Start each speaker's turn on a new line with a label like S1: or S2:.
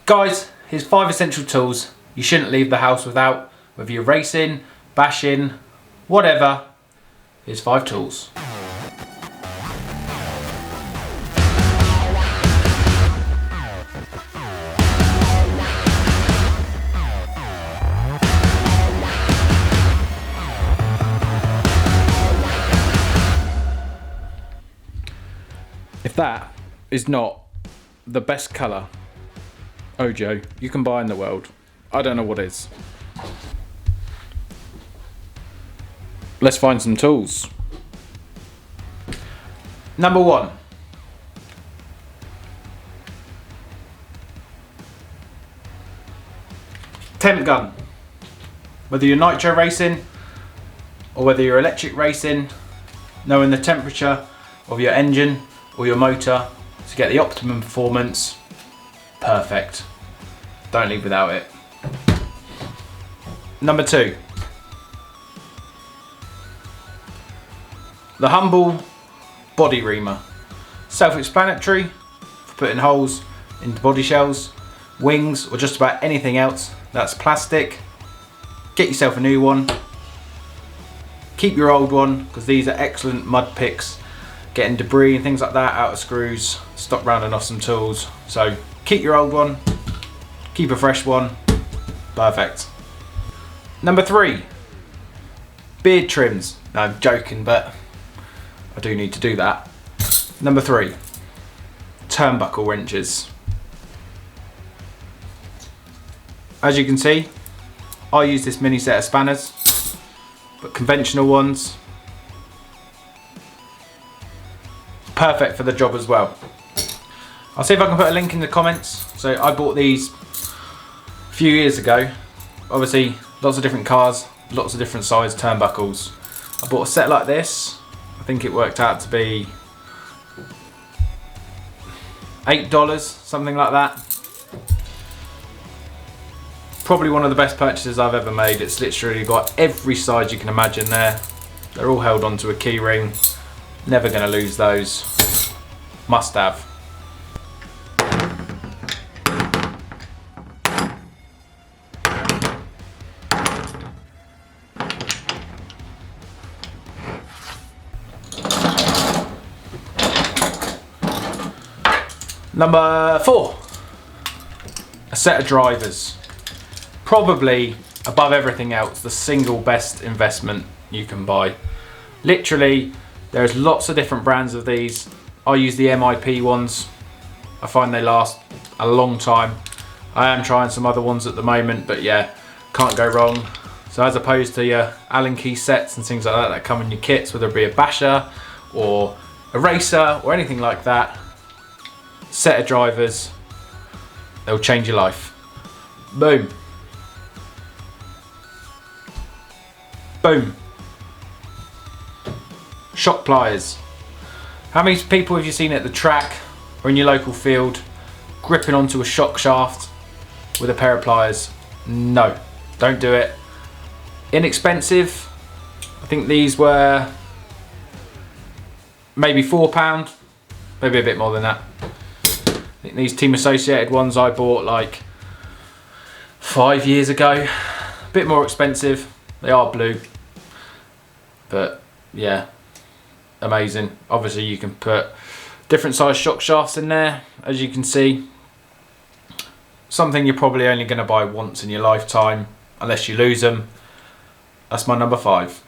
S1: Guys, here's 5 essential tools you shouldn't leave the house without, whether you're racing, bashing, whatever. Here's 5 tools. If that is not the best colour Ojo you can buy in the world, I don't know what is. Let's find some tools. Number 1. Temp gun. Whether you're nitro racing or whether you're electric racing, knowing the temperature of your engine or your motor to get the optimum performance, perfect. Don't leave without it. Number 2. The humble body reamer. Self-explanatory for putting holes into body shells, wings, or just about anything else that's plastic. Get yourself a new one. Keep your old one, because these are excellent mud picks, getting debris and things like that out of screws. Stop rounding off some tools. So keep your old one, keep a fresh one. Perfect. Number 3. Beard trims. No, I'm joking, but I do need to do that. Number 3. Turnbuckle wrenches. As you can see, I use this mini set of spanners, but conventional ones, perfect for the job as well. I'll see if I can put a link in the comments. So I bought these a few years ago. Obviously, lots of different cars, lots of different size turnbuckles. I bought a set like this. I think it worked out to be $8, something like that. Probably one of the best purchases I've ever made. It's literally got every size you can imagine there. They're all held onto a key ring. Never going to lose those. Must have. Number 4. A set of drivers. Probably, above everything else, the single best investment you can buy. Literally, there's lots of different brands of these. I use the MIP ones. I find they last a long time. I am trying some other ones at the moment, but yeah, can't go wrong. So as opposed to your Allen key sets and things like that that come in your kits, whether it be a basher or a racer or anything like that, set of drivers, they'll change your life. Boom. Boom. Shock pliers. How many people have you seen at the track or in your local field gripping onto a shock shaft with a pair of pliers? No, don't do it. Inexpensive. I think these were maybe £4, maybe a bit more than that. I think these Team Associated ones I bought like 5 years ago. A bit more expensive. They are blue. But yeah, amazing. Obviously you can put different size shock shafts in there, as you can see. Something you're probably only going to buy once in your lifetime, unless you lose them. That's my number 5.